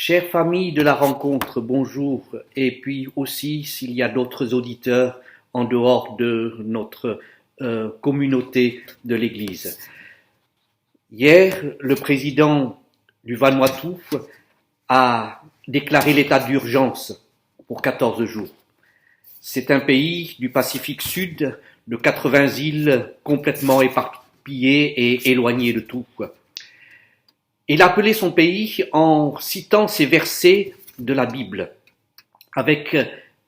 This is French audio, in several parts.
Chère famille de la rencontre, bonjour. Et puis aussi, s'il y a d'autres auditeurs en dehors de notre communauté de l'Église. Hier, le président du Vanuatu a déclaré l'état d'urgence pour 14 jours. C'est un pays du Pacifique Sud de 80 îles complètement éparpillées et éloignées de tout. Il a appelé son pays en citant ces versets de la Bible, avec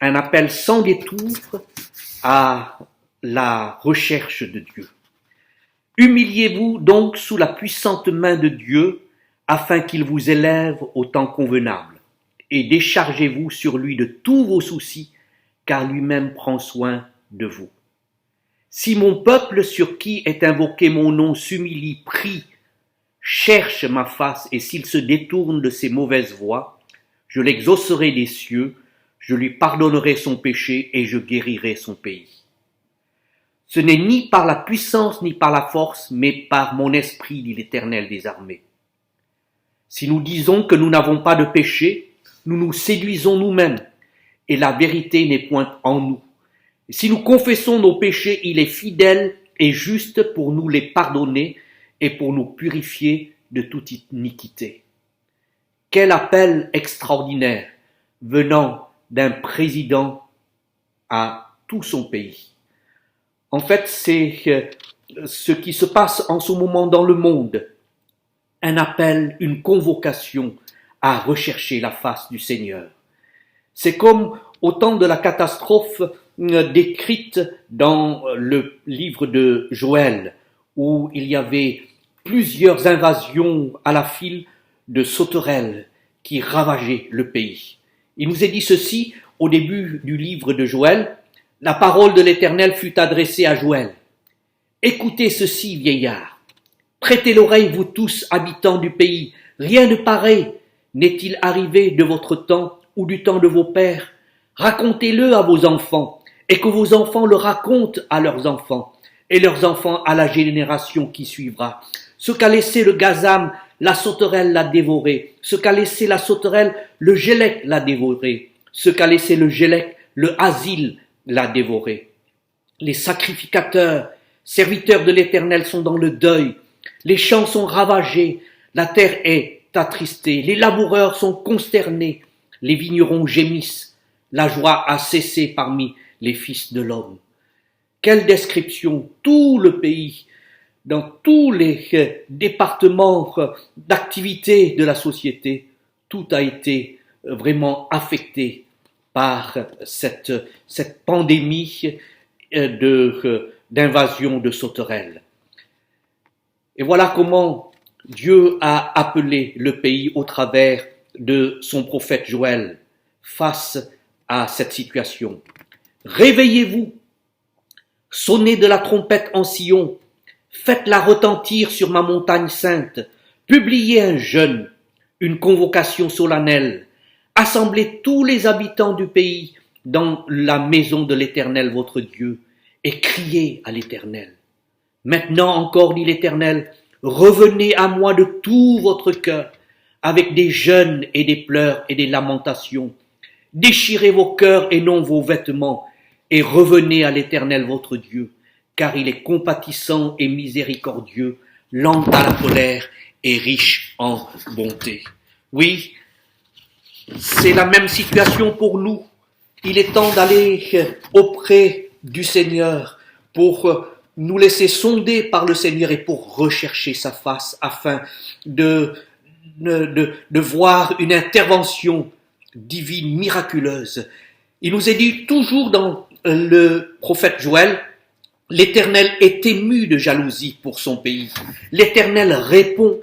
un appel sans détour à la recherche de Dieu. Humiliez-vous donc sous la puissante main de Dieu, afin qu'il vous élève au temps convenable, et déchargez-vous sur lui de tous vos soucis, car lui-même prend soin de vous. Si mon peuple sur qui est invoqué mon nom s'humilie, prie, cherche ma face, et s'il se détourne de ses mauvaises voies, je l'exaucerai des cieux, je lui pardonnerai son péché et je guérirai son pays. Ce n'est ni par la puissance ni par la force, mais par mon esprit, dit l'Éternel des armées. Si nous disons que nous n'avons pas de péché, nous nous séduisons nous-mêmes, et la vérité n'est point en nous. Si nous confessons nos péchés, il est fidèle et juste pour nous les pardonner et pour nous purifier de toute iniquité. Quel appel extraordinaire venant d'un président à tout son pays. En fait, c'est ce qui se passe en ce moment dans le monde. Un appel, une convocation à rechercher la face du Seigneur. C'est comme au temps de la catastrophe décrite dans le livre de Joël, où il y avait plusieurs invasions à la file de sauterelles qui ravageaient le pays. Il nous est dit ceci au début du livre de Joël. La parole de l'Éternel fut adressée à Joël. Écoutez ceci, vieillards. Prêtez l'oreille, vous tous, habitants du pays. Rien de pareil n'est-il arrivé de votre temps ou du temps de vos pères. Racontez-le à vos enfants, et que vos enfants le racontent à leurs enfants, et leurs enfants à la génération qui suivra. Ce qu'a laissé le gazam, la sauterelle l'a dévoré. Ce qu'a laissé la sauterelle, le gélec l'a dévoré. Ce qu'a laissé le gélec, le asile l'a dévoré. Les sacrificateurs, serviteurs de l'Éternel sont dans le deuil. Les champs sont ravagés. La terre est attristée. Les laboureurs sont consternés. Les vignerons gémissent. La joie a cessé parmi les fils de l'homme. Quelle description! Tout le pays, dans tous les départements d'activité de la société, tout a été vraiment affecté par cette pandémie d'invasion de sauterelles. Et voilà comment Dieu a appelé le pays au travers de son prophète Joël face à cette situation. Réveillez-vous, sonnez de la trompette en Sion, faites-la retentir sur ma montagne sainte, publiez un jeûne, une convocation solennelle, assemblez tous les habitants du pays dans la maison de l'Éternel votre Dieu, et criez à l'Éternel. Maintenant encore, dit l'Éternel, revenez à moi de tout votre cœur, avec des jeûnes et des pleurs et des lamentations. Déchirez vos cœurs et non vos vêtements, et revenez à l'Éternel votre Dieu, car il est compatissant et miséricordieux, lent à la colère et riche en bonté. Oui, c'est la même situation pour nous. Il est temps d'aller auprès du Seigneur pour nous laisser sonder par le Seigneur et pour rechercher sa face afin de voir une intervention divine, miraculeuse. Il nous est dit toujours dans le prophète Joël, l'Éternel est ému de jalousie pour son pays. L'Éternel répond,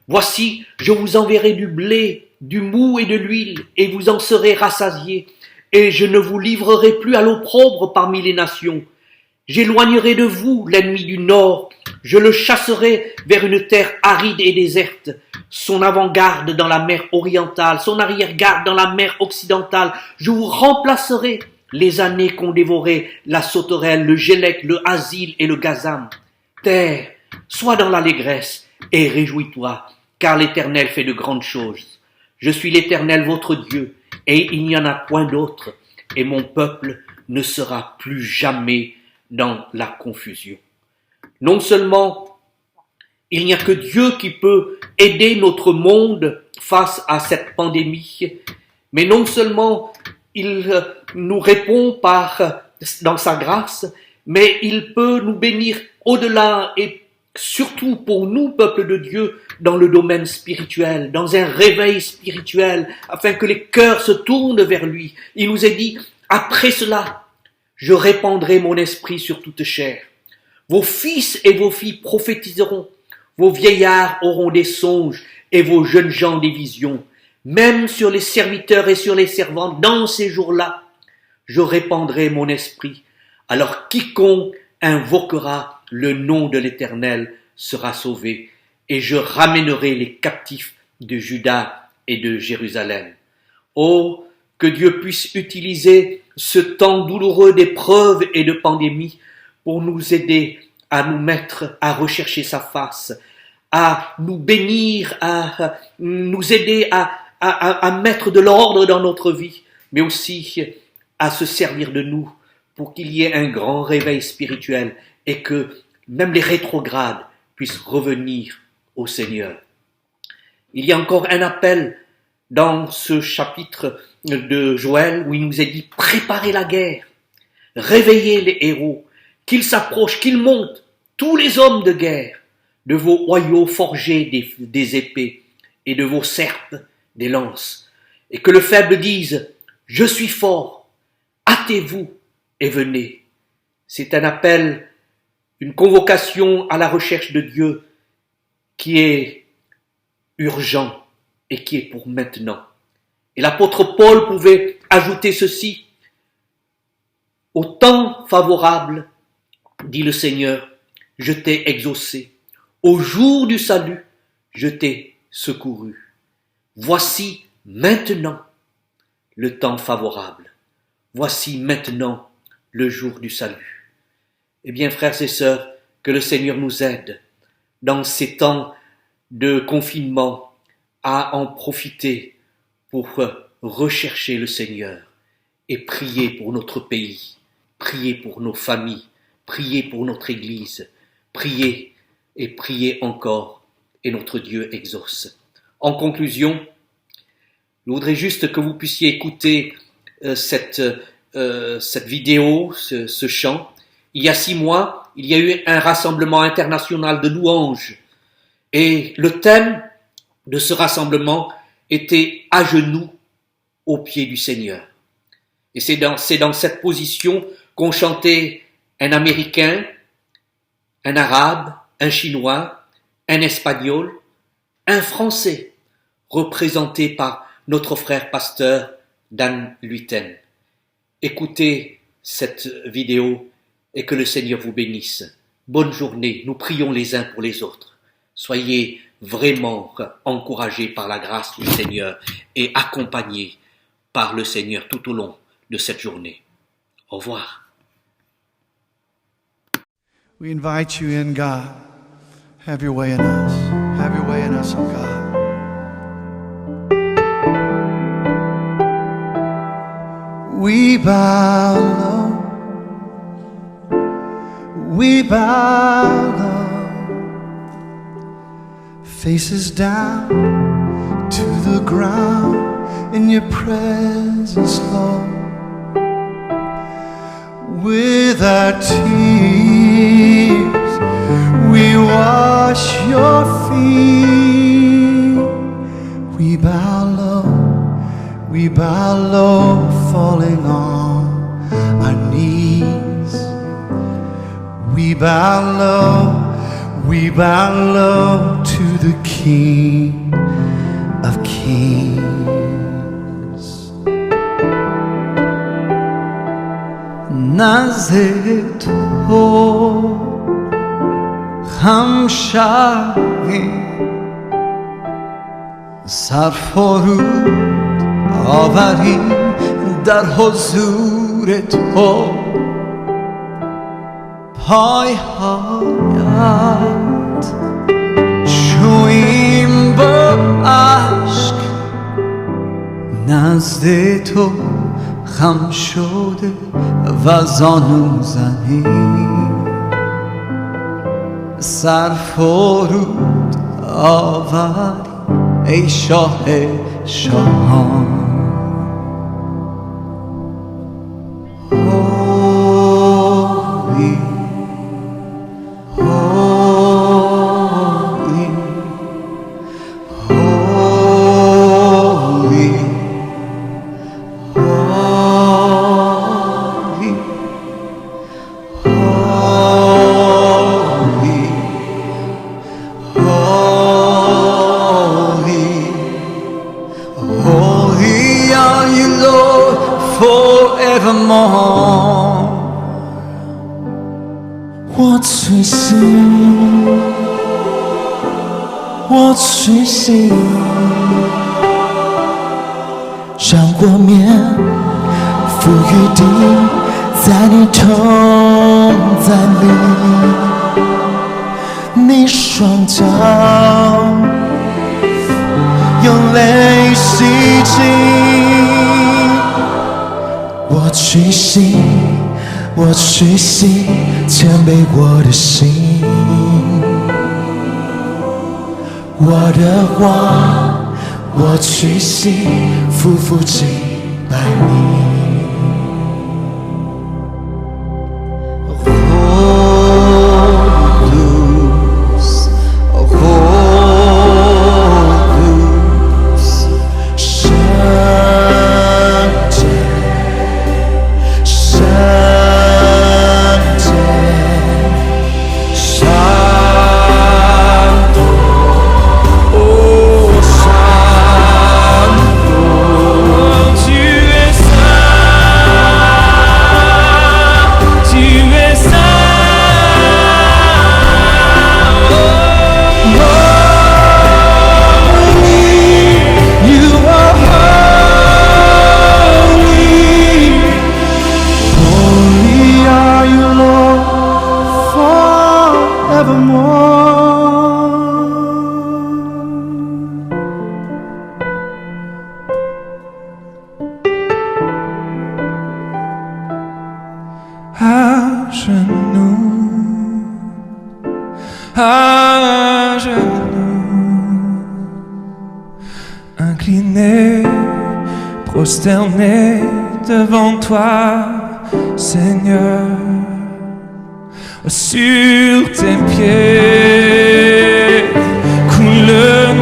voici, je vous enverrai du blé, du mou et de l'huile, et vous en serez rassasiés, et je ne vous livrerai plus à l'opprobre parmi les nations. J'éloignerai de vous l'ennemi du nord, je le chasserai vers une terre aride et déserte, son avant-garde dans la mer orientale, son arrière-garde dans la mer occidentale. Je vous remplacerai les années qu'ont dévoré la sauterelle, le gélec, le asile et le gazam. Terre, sois dans l'allégresse et réjouis-toi, car l'Éternel fait de grandes choses. Je suis l'Éternel votre Dieu, et il n'y en a point d'autre, et mon peuple ne sera plus jamais dans la confusion. Non seulement il n'y a que Dieu qui peut aider notre monde face à cette pandémie, mais non seulement il nous répond dans sa grâce, mais il peut nous bénir au-delà et surtout pour nous, peuple de Dieu, dans le domaine spirituel, dans un réveil spirituel, afin que les cœurs se tournent vers lui. Il nous est dit, après cela, je répandrai mon esprit sur toute chair. Vos fils et vos filles prophétiseront, vos vieillards auront des songes et vos jeunes gens des visions. Même sur les serviteurs et sur les servantes, dans ces jours-là, je répandrai mon esprit. Alors quiconque invoquera le nom de l'Éternel sera sauvé, et je ramènerai les captifs de Juda et de Jérusalem. Oh, que Dieu puisse utiliser ce temps douloureux d'épreuves et de pandémie pour nous aider à nous mettre à rechercher sa face, à nous bénir, à nous aider à mettre de l'ordre dans notre vie, mais aussi à se servir de nous pour qu'il y ait un grand réveil spirituel et que même les rétrogrades puissent revenir au Seigneur. Il y a encore un appel dans ce chapitre de Joël où il nous est dit « Préparez la guerre, réveillez les héros, qu'ils s'approchent, qu'ils montent, tous les hommes de guerre, de vos oyaux forgés des épées et de vos serpes des lances, et que le faible dise « Je suis fort, hâtez-vous et venez ». C'est un appel, une convocation à la recherche de Dieu qui est urgent et qui est pour maintenant. Et l'apôtre Paul pouvait ajouter ceci: au temps favorable, dit le Seigneur, je t'ai exaucé. Au jour du salut, je t'ai secouru. Voici maintenant le temps favorable. Voici maintenant le jour du salut. Eh bien, frères et sœurs, que le Seigneur nous aide dans ces temps de confinement à en profiter pour rechercher le Seigneur et prier pour notre pays, prier pour nos familles, prier pour notre Église, prier et prier encore, et notre Dieu exauce. En conclusion, je voudrais juste que vous puissiez écouter cette vidéo, ce chant. Il y a 6 mois, il y a eu un rassemblement international de louanges. Et le thème de ce rassemblement était « À genoux aux pieds du Seigneur ». Et c'est dans cette position qu'ont chanté un Américain, un Arabe, un Chinois, un Espagnol, un Français, représenté par notre frère pasteur Dan Luiten. Écoutez cette vidéo et que le Seigneur vous bénisse. Bonne journée, nous prions les uns pour les autres. Soyez vraiment encouragés par la grâce du Seigneur et accompagnés par le Seigneur tout au long de cette journée. Au revoir. We invite you in, God. Have your way in us. Have your way in us, oh God. We bow low. We bow low. Faces down to the ground in your presence, Lord. With our tears, we wash your feet. We bow low, falling on our knees. We bow low to the King of Kings. نزد تو خم شویم سرفرود آوریم در حضور تو پایهایت شویم با عشق نزد تو خم شده و زانو زنی سر فرود آوری ای شاه شاهان Holy, holy, holy, holy, holy, holy, holy are you, Lord, forevermore.我最心，我最心，让过面浮于地，在你同在里，你双脚用泪洗净，我屈膝。我屈膝，谦卑我的心，我的话，我屈膝，夫妇敬拜你。À genoux, incliné, prosterné devant toi, Seigneur, sur tes pieds coule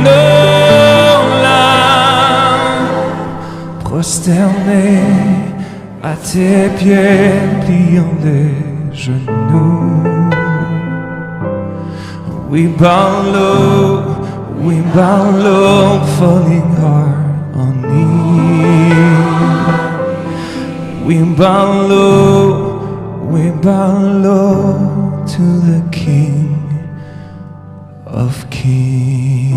nos larmes, prosterné à tes pieds, pliant les genoux. We bow low, falling hard on knees. We bow low to the King of Kings.